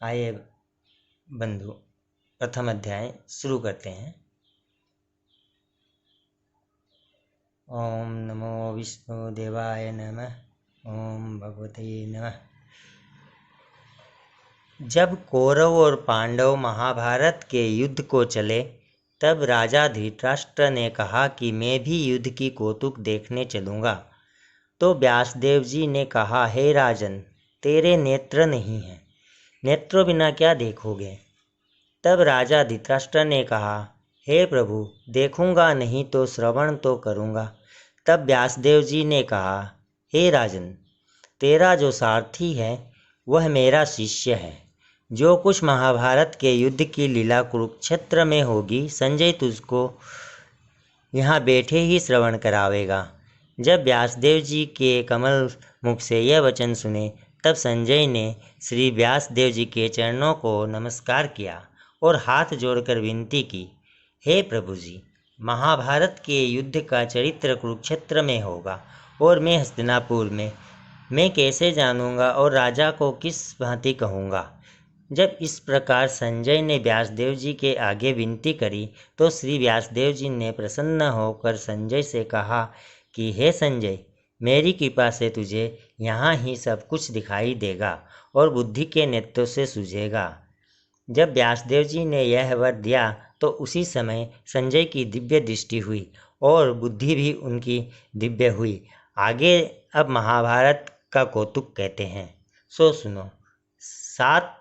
आइए बंधु, प्रथम अध्याय शुरू करते हैं। ओम नमो विष्णुदेवाय नमः। ओम भगवते नमः। जब कौरव और पांडव महाभारत के युद्ध को चले, तब राजा धृतराष्ट्र ने कहा कि मैं भी युद्ध की कौतुक देखने चलूँगा। तो व्यासदेव जी ने कहा, हे राजन, तेरे नेत्र नहीं हैं, नेत्रों बिना क्या देखोगे। तब राजा धृतराष्ट्र ने कहा, हे प्रभु, देखूंगा नहीं तो श्रवण तो करूंगा। तब व्यासदेव जी ने कहा, हे राजन, तेरा जो सारथी है वह मेरा शिष्य है। जो कुछ महाभारत के युद्ध की लीला कुरुक्षेत्र में होगी, संजय तुझको यहाँ बैठे ही श्रवण करावेगा। जब व्यासदेव जी के कमल मुख से यह वचन सुने, तब संजय ने श्री व्यासदेव जी के चरणों को नमस्कार किया और हाथ जोड़कर विनती की, हे प्रभु जी, महाभारत के युद्ध का चरित्र कुरुक्षेत्र में होगा और मैं हस्तिनापुर में, मैं कैसे जानूंगा और राजा को किस भांति कहूँगा। जब इस प्रकार संजय ने व्यासदेव जी के आगे विनती करी, तो श्री व्यासदेव जी ने प्रसन्न होकर संजय से कहा कि हे संजय, मेरी कृपा से तुझे यहाँ ही सब कुछ दिखाई देगा और बुद्धि के नेत्रों से सूझेगा। जब व्यासदेव जी ने यह वर दिया, तो उसी समय संजय की दिव्य दृष्टि हुई और बुद्धि भी उनकी दिव्य हुई। आगे अब महाभारत का कौतुक कहते हैं, सो सुनो। 7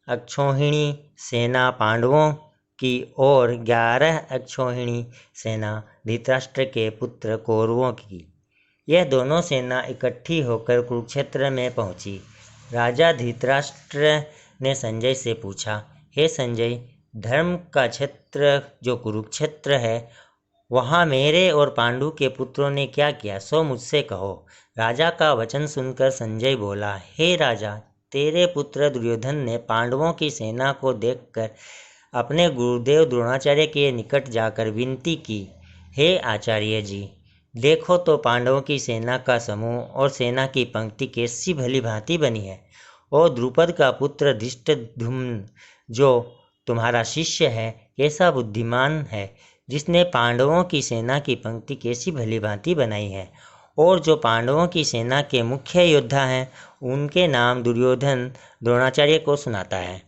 अक्षौहिणी सेना पांडवों की और 11 अक्षौहिणी सेना धृतराष्ट्र के पुत्र कौरवों की। यह दोनों सेना इकट्ठी होकर कुरुक्षेत्र में पहुंची। राजा धृतराष्ट्र ने संजय से पूछा, हे संजय, धर्म का क्षेत्र जो कुरुक्षेत्र है, वहाँ मेरे और पांडु के पुत्रों ने क्या किया, सो मुझसे कहो। राजा का वचन सुनकर संजय बोला, हे राजा, तेरे पुत्र दुर्योधन ने पांडवों की सेना को देखकर अपने गुरुदेव द्रोणाचार्य के निकट जाकर विनती की, हे आचार्य जी, देखो तो पांडवों की सेना का समूह और सेना की पंक्ति कैसी भली भांति बनी है। और द्रुपद का पुत्र धृष्टद्युम्न, जो तुम्हारा शिष्य है, कैसा बुद्धिमान है, जिसने पांडवों की सेना की पंक्ति कैसी भली भांति बनाई है। और जो पांडवों की सेना के मुख्य योद्धा हैं, उनके नाम दुर्योधन द्रोणाचार्य को सुनाता है।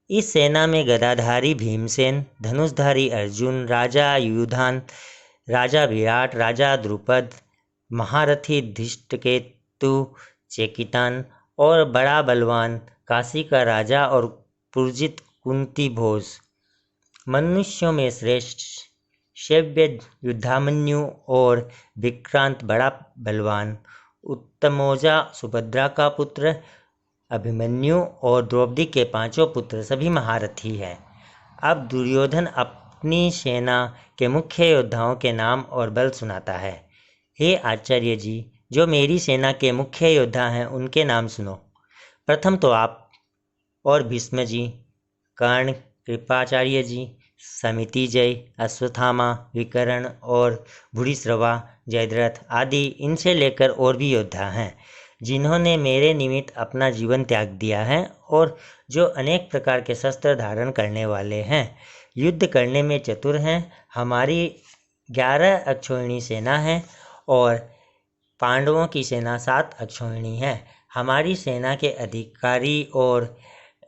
इस सेना में गदाधारी भीमसेन, धनुषधारी अर्जुन, राजा युधान, राजा विराट, राजा द्रुपद, महारथी धृष्टकेतु, चेकितान और बड़ा बलवान काशी का राजा और पुरजित कुंती भोज। मनुष्यों में श्रेष्ठ शैव्य युद्धामन्यु और विक्रांत बड़ा बलवान, उत्तमौजा सुभद्रा का पुत्र अभिमन्यु और द्रौपदी के 5 पुत्र सभी महारथी हैं। अब दुर्योधन अपनी सेना के मुख्य योद्धाओं के नाम और बल सुनाता है। हे आचार्य जी, जो मेरी सेना के मुख्य योद्धा हैं, उनके नाम सुनो। प्रथम तो आप और भीष्म जी, कर्ण, कृपाचार्य जी, समितिजय, अश्वत्थामा, विकर्ण और भूरिश्रवा, जयद्रथ आदि इनसे लेकर और भी योद्धा हैं, जिन्होंने मेरे निमित्त अपना जीवन त्याग दिया है और जो अनेक प्रकार के शस्त्र धारण करने वाले हैं, युद्ध करने में चतुर हैं। हमारी 11 अक्षौहिणी सेना है और पांडवों की सेना 7 अक्षौहिणी है। हमारी सेना के अधिकारी और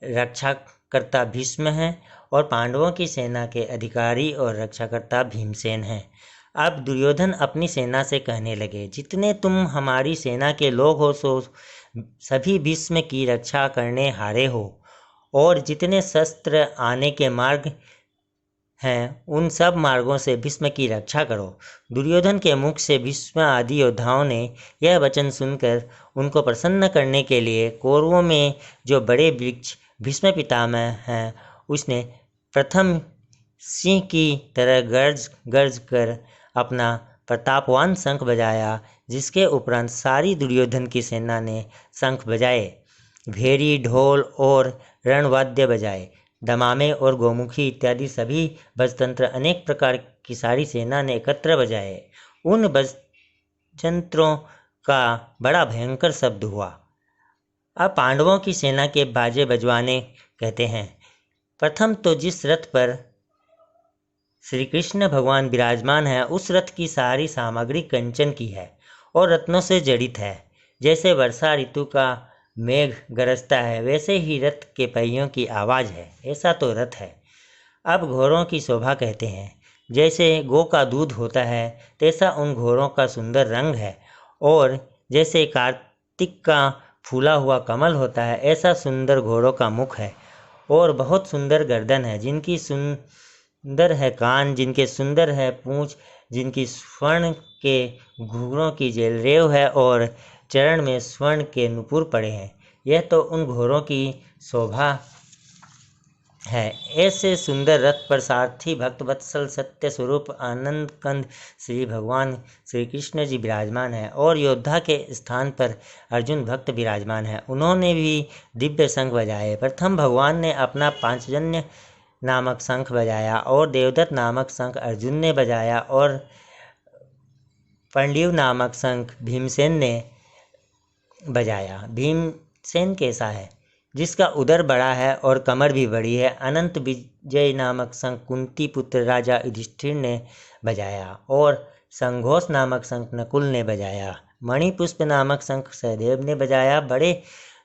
रक्षाकर्ता भीष्म हैं और पांडवों की सेना के अधिकारी और रक्षाकर्ता भीमसेन हैं। अब दुर्योधन अपनी सेना से कहने लगे, जितने तुम हमारी सेना के लोग हो, सो सभी भीष्म की रक्षा करने हारे हो, और जितने शस्त्र आने के मार्ग हैं, उन सब मार्गों से भीष्म की रक्षा करो। दुर्योधन के मुख से भीष्म आदि योद्धाओं ने यह वचन सुनकर उनको प्रसन्न करने के लिए कौरवों में जो बड़े वृक्ष भीष्म पितामह हैं, उसने प्रथम सिंह की तरह गर्ज कर अपना प्रतापवान शंख बजाया, जिसके उपरांत सारी दुर्योधन की सेना ने शंख बजाए, भेरी, ढोल और रणवाद्य बजाए, दमामे और गोमुखी इत्यादि सभी बजतंत्र अनेक प्रकार की सारी सेना ने एकत्र बजाए। उन बजतंत्रों का बड़ा भयंकर शब्द हुआ। अब पांडवों की सेना के बाजे बजवाने कहते हैं। प्रथम तो जिस रथ पर श्री कृष्ण भगवान विराजमान है उस रथ की सारी सामग्री कंचन की है और रत्नों से जड़ित है। जैसे वर्षा ऋतु का मेघ गरजता है वैसे ही रथ के पहियों की आवाज़ है, ऐसा तो रथ है। अब घोड़ों की शोभा कहते हैं। जैसे गौ का दूध होता है तैसा उन घोड़ों का सुंदर रंग है, और जैसे कार्तिक का फूला हुआ कमल होता है ऐसा सुंदर घोड़ों का मुख है, और बहुत सुंदर गर्दन है, जिनकी सुंदर है कान, जिनके सुंदर है पूंछ, जिनकी स्वर्ण के घुंघरों की जेलरेव है, और चरण में स्वर्ण के नुपुर पड़े हैं। यह तो उन घोड़ों की शोभा है। ऐसे सुंदर रथ पर सारथी भक्त वत्सल सत्य स्वरूप आनंद कंद श्री भगवान श्री कृष्ण जी विराजमान है, और योद्धा के स्थान पर अर्जुन भक्त विराजमान है। उन्होंने भी दिव्य शंख बजाए। प्रथम भगवान ने अपना पांचजन्य नामक शंख बजाया, और देवदत्त नामक शंख अर्जुन ने बजाया, और पंडिव नामक शंख भीमसेन ने बजाया। भीमसेन कैसा है? जिसका उदर बड़ा है और कमर भी बड़ी है। अनंत विजय नामक शंख कुंती पुत्र राजा युधिष्ठिर ने बजाया, और संघोष नामक शंख नकुल ने बजाया। मणिपुष्प नामक शंख सहदेव ने बजाया। बड़े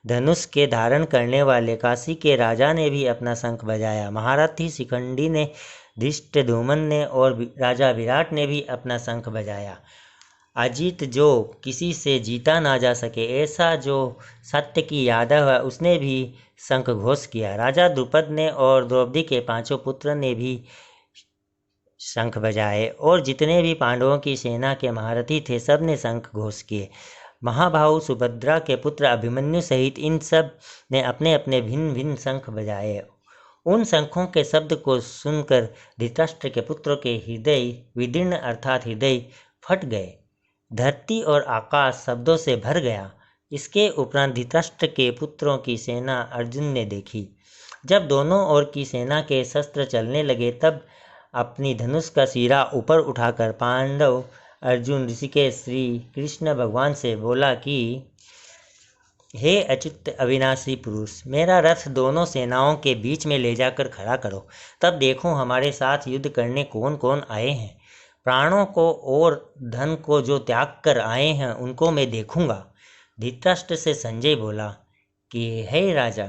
धनुष के धारण करने वाले काशी के राजा ने भी अपना शंख बजाया। महारथी शिखंडी ने, धृष्टद्युम्न ने, और राजा विराट ने भी अपना शंख बजाया। अजीत जो किसी से जीता ना जा सके, ऐसा जो सत्य की यादव है, उसने भी शंख घोष किया। राजा द्रुपद ने और द्रौपदी के पांचों पुत्र ने भी शंख बजाए, और जितने भी पांडवों की सेना के महारथी थे सब ने शंख घोष किए। महाभाव सुभद्रा के पुत्र अभिमन्यु सहित इन सब ने अपने अपने भिन्न भिन्न शंख बजाए। उन शंखों के शब्द को सुनकर धृतराष्ट्र के पुत्रों के हृदय विदीर्ण अर्थात हृदय फट गए। धरती और आकाश शब्दों से भर गया। इसके उपरांत धृतराष्ट्र के पुत्रों की सेना अर्जुन ने देखी। जब दोनों ओर की सेना के शस्त्र चलने लगे तब अपनी धनुष का सिरा ऊपर उठाकर पांडव अर्जुन ऋषिकेश श्री कृष्ण भगवान से बोला कि हे अच्युत अविनाशी पुरुष, मेरा रथ दोनों सेनाओं के बीच में ले जाकर खड़ा करो, तब देखो हमारे साथ युद्ध करने कौन कौन आए हैं। प्राणों को और धन को जो त्याग कर आए हैं उनको मैं देखूंगा। धृतराष्ट्र से संजय बोला कि हे राजा,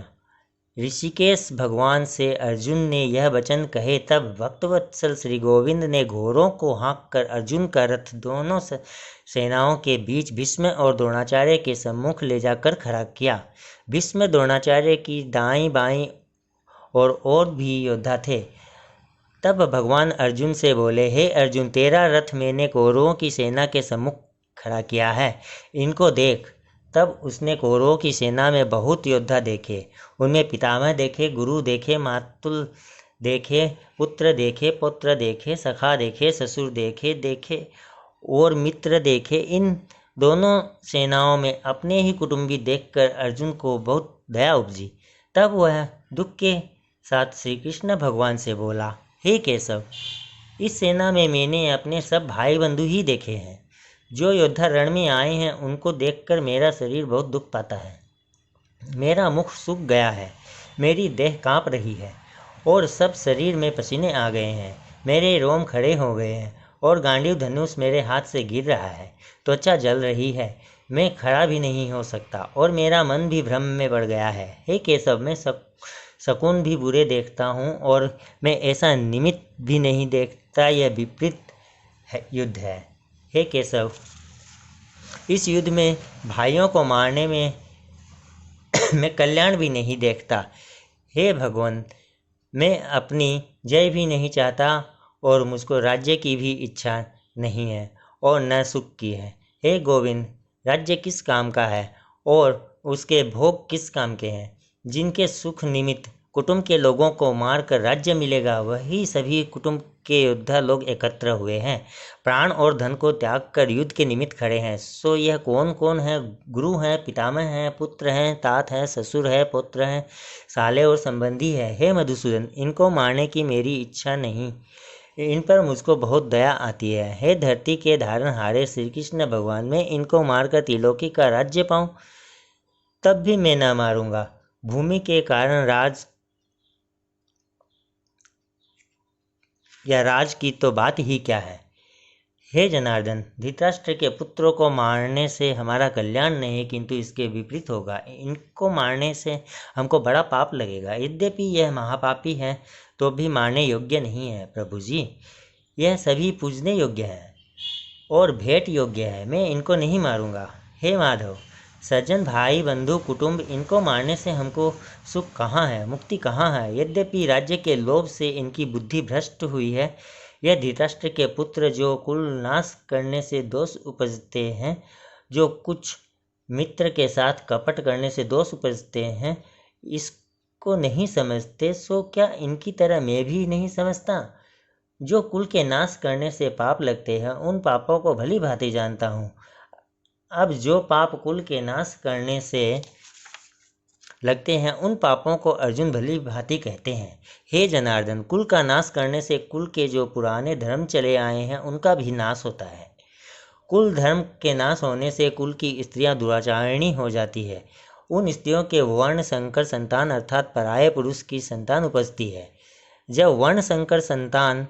ऋषिकेश भगवान से अर्जुन ने यह वचन कहे तब भक्तवत्सल श्री गोविंद ने घोड़ों को हाँक कर अर्जुन का रथ दोनों सेनाओं के बीच भीष्म और द्रोणाचार्य के सम्मुख ले जाकर खड़ा किया। भीष्म द्रोणाचार्य की दाईं बाईं और भी योद्धा थे। तब भगवान अर्जुन से बोले, हे अर्जुन, तेरा रथ मैंने कौरवों की सेना के सम्मुख खड़ा किया है, इनको देख। तब उसने कौरवों की सेना में बहुत योद्धा देखे। उनमें पितामह देखे, गुरु देखे, मातुल देखे, पुत्र देखे, पौत्र देखे, सखा देखे, ससुर देखे और मित्र देखे। इन दोनों सेनाओं में अपने ही कुटुंबी देखकर अर्जुन को बहुत दया उपजी। तब वह दुख के साथ श्री कृष्ण भगवान से बोला, हे केशव, इस सेना में मैंने अपने सब भाई बंधु ही देखे हैं। जो योद्धा रण में आए हैं उनको देखकर मेरा शरीर बहुत दुख पाता है। मेरा मुख सूख गया है, मेरी देह कांप रही है और सब शरीर में पसीने आ गए हैं। मेरे रोम खड़े हो गए हैं और गांडीव धनुष मेरे हाथ से गिर रहा है। त्वचा जल रही है, मैं खड़ा भी नहीं हो सकता और मेरा मन भी भ्रम में पड़ गया है। हे केशव, मैं शकुन भी बुरे देखता हूँ और मैं ऐसा निमित्त भी नहीं देखता। यह विपरीत युद्ध है। हे केशव, इस युद्ध में भाइयों को मारने में मैं कल्याण भी नहीं देखता। हे भगवान, मैं अपनी जय भी नहीं चाहता और मुझको राज्य की भी इच्छा नहीं है और न सुख की है। हे गोविंद, राज्य किस काम का है और उसके भोग किस काम के हैं? जिनके सुख निमित्त कुटुंब के लोगों को मारकर राज्य मिलेगा, वही सभी कुटुंब के योद्धा लोग एकत्र हुए हैं, प्राण और धन को त्याग कर युद्ध के निमित्त खड़े हैं। सो यह कौन कौन है? गुरु हैं, पितामह हैं, पुत्र हैं, तात हैं, ससुर है, पुत्र हैं, साले और संबंधी है। हे मधुसूदन, इनको मारने की मेरी इच्छा नहीं, इन पर मुझको बहुत दया आती है। हे धरती के धारणहारे श्री कृष्ण भगवान, मैं इनको मारकर त्रिलोकी का राज्य पाऊँ, तब भी मैं न मारूंगा। भूमि के कारण राज की तो बात ही क्या है। हे जनार्दन, धृतराष्ट्र के पुत्रों को मारने से हमारा कल्याण नहीं किंतु इसके विपरीत होगा। इनको मारने से हमको बड़ा पाप लगेगा। यद्यपि यह महापापी है तो भी मारने योग्य नहीं है प्रभु जी। यह सभी पूजने योग्य है और भेंट योग्य है। मैं इनको नहीं मारूंगा। हे माधव, सज्जन भाई बंधु कुटुंब, इनको मारने से हमको सुख कहाँ है, मुक्ति कहाँ है। यद्यपि राज्य के लोभ से इनकी बुद्धि भ्रष्ट हुई है। यह धृतराष्ट्र के पुत्र जो कुल नाश करने से दोष उपजते हैं, जो कुछ मित्र के साथ कपट करने से दोष उपजते हैं, इसको नहीं समझते, सो क्या इनकी तरह मैं भी नहीं समझता। जो कुल के नाश करने से पाप लगते हैं, उन पापों को भली भांति जानता हूँ। अब जो पाप कुल के नाश करने से लगते हैं, उन पापों को अर्जुन भली भांति कहते हैं। हे जनार्दन, कुल का नाश करने से कुल के जो पुराने धर्म चले आए हैं, उनका भी नाश होता है। कुल धर्म के नाश होने से कुल की स्त्रियां दुराचारिणी हो जाती है। उन स्त्रियों के वर्ण संकर संतान अर्थात पराये पुरुष की संतान उपजती है। जब वर्ण संकर संतान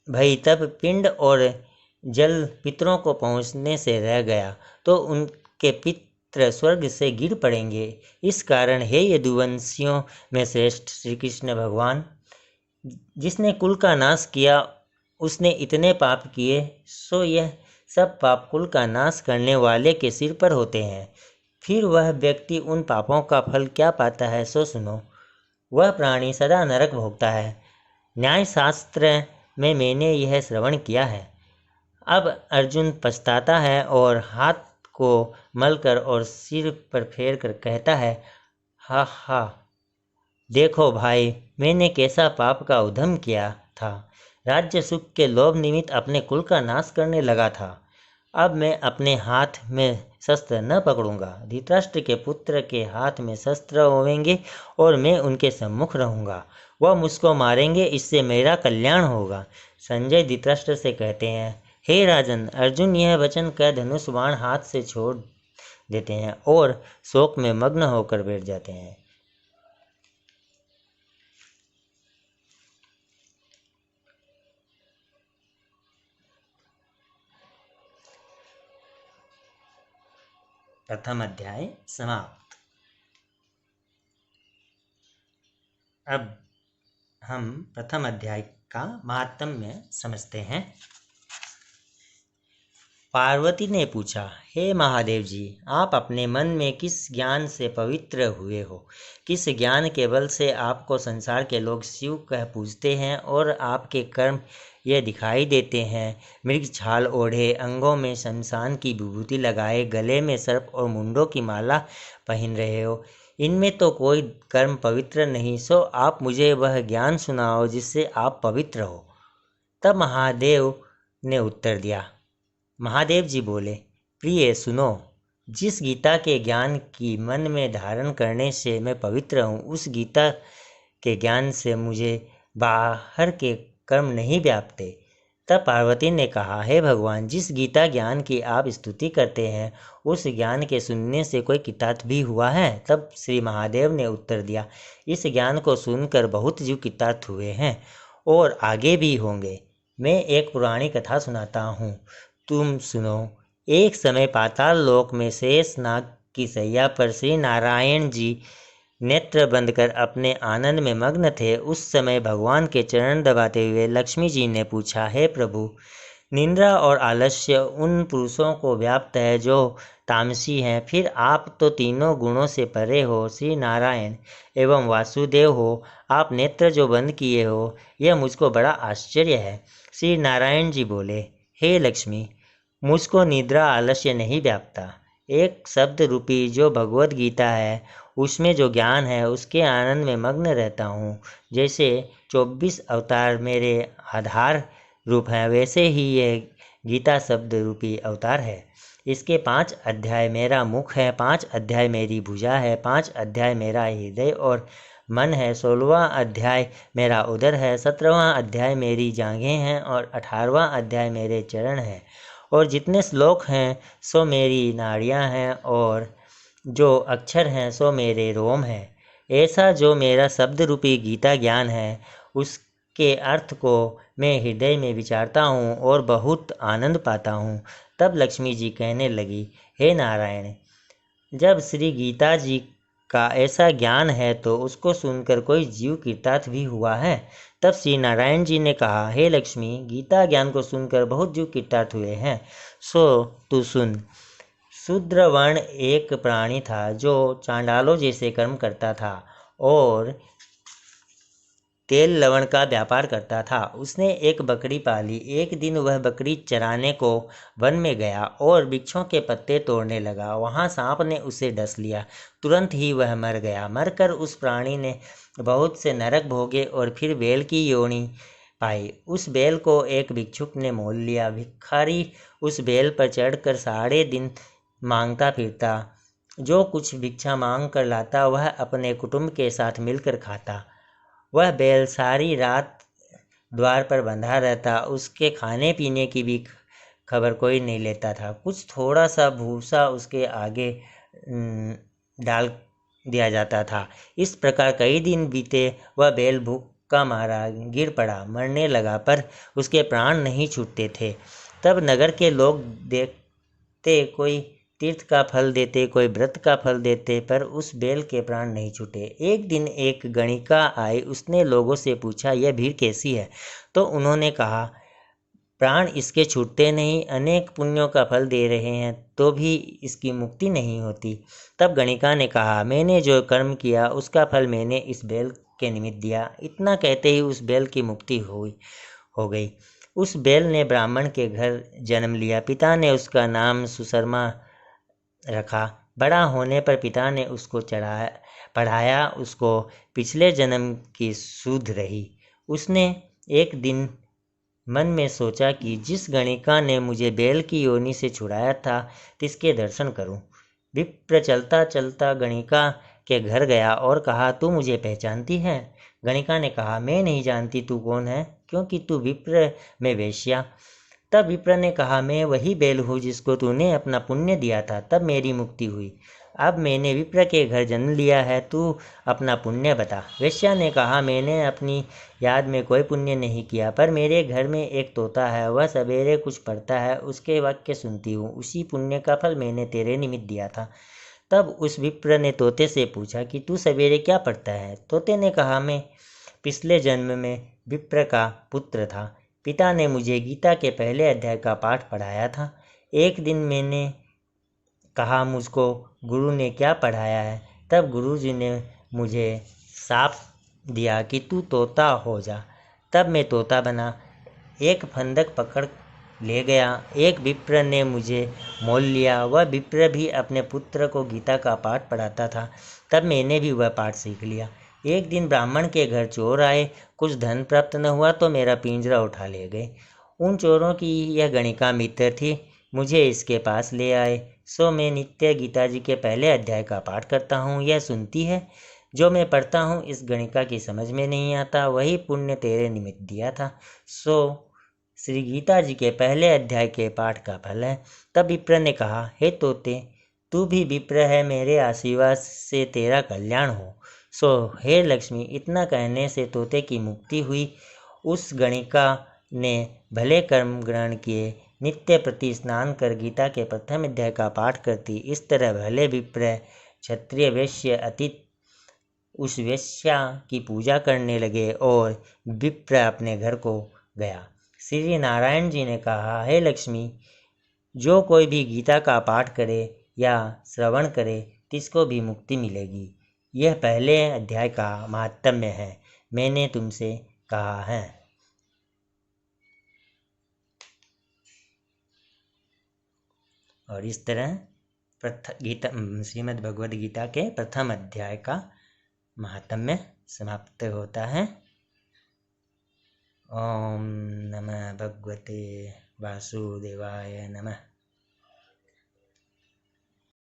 भई तब पिंड और जल पितरों को पहुँचने से रह गया तो उनके पितर स्वर्ग से गिर पड़ेंगे। इस कारण हे यदुवंशियों में श्रेष्ठ श्री कृष्ण भगवान, जिसने कुल का नाश किया उसने इतने पाप किए, सो यह सब पाप कुल का नाश करने वाले के सिर पर होते हैं। फिर वह व्यक्ति उन पापों का फल क्या पाता है, सो सुनो। वह प्राणी सदा नरक भोगता है। न्यायशास्त्र में मैंने यह श्रवण किया है। अब अर्जुन पछताता है और हाथ को मलकर और सिर पर फेर कर कहता है, हा हा, देखो भाई, मैंने कैसा पाप का उद्यम किया था। राज्य सुख के लोभ निमित्त अपने कुल का नाश करने लगा था। अब मैं अपने हाथ में शस्त्र न पकड़ूंगा। धृतराष्ट्र के पुत्र के हाथ में शस्त्र होंगे और मैं उनके सम्मुख रहूंगा। वह मुझको मारेंगे, इससे मेरा कल्याण होगा। संजय धृतराष्ट्र से कहते हैं, हे राजन, अर्जुन यह वचन कह धनुष बाण हाथ से छोड़ देते हैं और शोक में मग्न होकर बैठ जाते हैं। प्रथम अध्याय समाप्त। अब हम प्रथम अध्याय का महात्म्य समझते हैं। पार्वती ने पूछा, हे महादेव जी, आप अपने मन में किस ज्ञान से पवित्र हुए हो? किस ज्ञान के बल से आपको संसार के लोग शिव कह पूजते हैं और आपके कर्म ये दिखाई देते हैं? मृग छाल ओढ़े, अंगों में शमशान की विभूति लगाए, गले में सर्प और मुंडों की माला पहन रहे हो। इनमें तो कोई कर्म पवित्र नहीं, सो आप मुझे वह ज्ञान सुनाओ जिससे आप पवित्र हो। तब महादेव ने उत्तर दिया। महादेव जी बोले, प्रिय सुनो, जिस गीता के ज्ञान की मन में धारण करने से मैं पवित्र हूँ, उस गीता के ज्ञान से मुझे बाहर के कर्म नहीं व्यापते। तब पार्वती ने कहा, हे भगवान, जिस गीता ज्ञान की आप स्तुति करते हैं, उस ज्ञान के सुनने से कोई कृतार्थ भी हुआ है? तब श्री महादेव ने उत्तर दिया, इस ज्ञान को सुनकर बहुत जीव कृतार्थ हुए हैं और आगे भी होंगे। मैं एक पुरानी कथा सुनाता हूँ, तुम सुनो। एक समय पाताल लोक में शेष नाग की सैया पर श्री नारायण जी नेत्र बंद कर अपने आनंद में मग्न थे। उस समय भगवान के चरण दबाते हुए लक्ष्मी जी ने पूछा, हे प्रभु, निंद्रा और आलस्य उन पुरुषों को व्याप्त है जो तामसी हैं, फिर आप तो तीनों गुणों से परे हो, श्री नारायण एवं वासुदेव हो। आप नेत्र जो बंद किए हो, यह मुझको बड़ा आश्चर्य है। श्री नारायण जी बोले, हे लक्ष्मी, मुझको निद्रा आलस्य नहीं व्यापता। एक शब्द रूपी जो भगवत गीता है, उसमें जो ज्ञान है, उसके आनंद में मग्न रहता हूँ। जैसे 24 अवतार मेरे आधार रूप हैं, वैसे ही यह गीता शब्द रूपी अवतार है। इसके 5 अध्याय मेरा मुख है, 5 अध्याय मेरी भुजा है, 5 अध्याय मेरा हृदय और मन है, 16वां अध्याय मेरा उदर है, 17वां अध्याय मेरी जांघें हैं और 18वां अध्याय मेरे चरण हैं, और जितने श्लोक हैं सो मेरी नाड़ियाँ हैं और जो अक्षर हैं सो मेरे रोम है। ऐसा जो मेरा शब्द रूपी गीता ज्ञान है, उसके अर्थ को मैं हृदय में विचारता हूँ और बहुत आनंद पाता हूँ। तब लक्ष्मी जी कहने लगी, हे नारायण, जब श्री गीता जी का ऐसा ज्ञान है तो उसको सुनकर कोई जीव कृतार्थ भी हुआ है। तब श्री नारायण जी ने कहा, हे लक्ष्मी, गीता ज्ञान को सुनकर बहुत जीव कृतार्थ हुए हैं, सो तू सुन। शूद्र वर्ण एक प्राणी था जो चांडालों जैसे कर्म करता था और तेल लवण का व्यापार करता था। उसने एक बकरी पाली। एक दिन वह बकरी चराने को वन में गया और वृक्षों के पत्ते तोड़ने लगा। वहाँ सांप ने उसे डस लिया। तुरंत ही वह मर गया। मरकर उस प्राणी ने बहुत से नरक भोगे और फिर बैल की योनि पाई। उस बैल को एक भिक्षुक ने मोल लिया। भिखारी उस बैल पर चढ़कर सारे दिन मांगता फिरता। जो कुछ भिक्षा मांग कर लाता वह अपने कुटुंब के साथ मिलकर खाता। वह बैल सारी रात द्वार पर बंधा रहता। उसके खाने पीने की भी खबर कोई नहीं लेता था। कुछ थोड़ा सा भूसा उसके आगे डाल दिया जाता था। इस प्रकार कई दिन बीते। वह बैल भूख का मारा गिर पड़ा, मरने लगा, पर उसके प्राण नहीं छूटते थे। तब नगर के लोग देखते, कोई तीर्थ का फल देते, कोई व्रत का फल देते, पर उस बैल के प्राण नहीं छूटे। एक दिन एक गणिका आई। उसने लोगों से पूछा, यह भीड़ कैसी है? तो उन्होंने कहा, प्राण इसके छूटते नहीं, अनेक पुण्यों का फल दे रहे हैं तो भी इसकी मुक्ति नहीं होती। तब गणिका ने कहा, मैंने जो कर्म किया उसका फल मैंने इस बैल के निमित्त दिया। इतना कहते ही उस बैल की मुक्ति हो गई। उस बैल ने ब्राह्मण के घर जन्म लिया। पिता ने उसका नाम सुशर्मा रखा। बड़ा होने पर पिता ने उसको पढ़ाया। उसको पिछले जन्म की सुध रही। उसने एक दिन मन में सोचा कि जिस गणिका ने मुझे बैल की योनि से छुड़ाया था, तिसके दर्शन करूं। विप्र चलता चलता गणिका के घर गया और कहा, तू मुझे पहचानती है? गणिका ने कहा, मैं नहीं जानती तू कौन है, क्योंकि तू विप्र में वेश्या। तब विप्र ने कहा, मैं वही बैल हूँ जिसको तूने अपना पुण्य दिया था, तब मेरी मुक्ति हुई। अब मैंने विप्र के घर जन्म लिया है, तू अपना पुण्य बता। वेश्या ने कहा, मैंने अपनी याद में कोई पुण्य नहीं किया, पर मेरे घर में एक तोता है, वह सवेरे कुछ पढ़ता है, उसके वाक्य सुनती हूँ, उसी पुण्य का फल मैंने तेरे निमित्त दिया था। तब उस विप्र ने तोते से पूछा कि तू सवेरे क्या पढ़ता है? तोते ने कहा, मैं पिछले जन्म में विप्र का पुत्र था। पिता ने मुझे गीता के पहले अध्याय का पाठ पढ़ाया था। एक दिन मैंने कहा, मुझको गुरु ने क्या पढ़ाया है? तब गुरुजी ने मुझे शाप दिया कि तू तोता हो जा। तब मैं तोता बना। एक फंदक पकड़ ले गया। एक विप्र ने मुझे मोल लिया। वह विप्र भी अपने पुत्र को गीता का पाठ पढ़ाता था। तब मैंने भी वह पाठ सीख लिया। एक दिन ब्राह्मण के घर चोर आए। कुछ धन प्राप्त न हुआ तो मेरा पिंजरा उठा ले गए। उन चोरों की यह गणिका मित्र थी। मुझे इसके पास ले आए। सो मैं नित्य गीता जी के पहले अध्याय का पाठ करता हूँ। यह सुनती है। जो मैं पढ़ता हूँ इस गणिका की समझ में नहीं आता। वही पुण्य तेरे निमित्त दिया था। सो श्री गीता जी के पहले अध्याय के पाठ का फल है। तब विप्र ने कहा, हे तोते, तू भी विप्र है, मेरे आशीर्वाद से तेरा कल्याण हो। सो हे लक्ष्मी। इतना कहने से तोते की मुक्ति हुई। उस गणिका ने भले कर्म ग्रहण किए, नित्य प्रति स्नान कर गीता के प्रथम अध्याय का पाठ करती। इस तरह भले विप्र, क्षत्रिय, वैश्य, अतीत उस वेश्या की पूजा करने लगे और विप्र अपने घर को गया। श्री नारायण जी ने कहा, हे लक्ष्मी, जो कोई भी गीता का पाठ करे या श्रवण करे तिसको भी मुक्ति मिलेगी। यह पहले अध्याय का महात्म्य है, मैंने तुमसे कहा है। और इस तरह श्रीमद् भगवद गीता के प्रथम अध्याय का महात्म्य समाप्त होता है। ओम नमः भगवते वासुदेवाय नमः।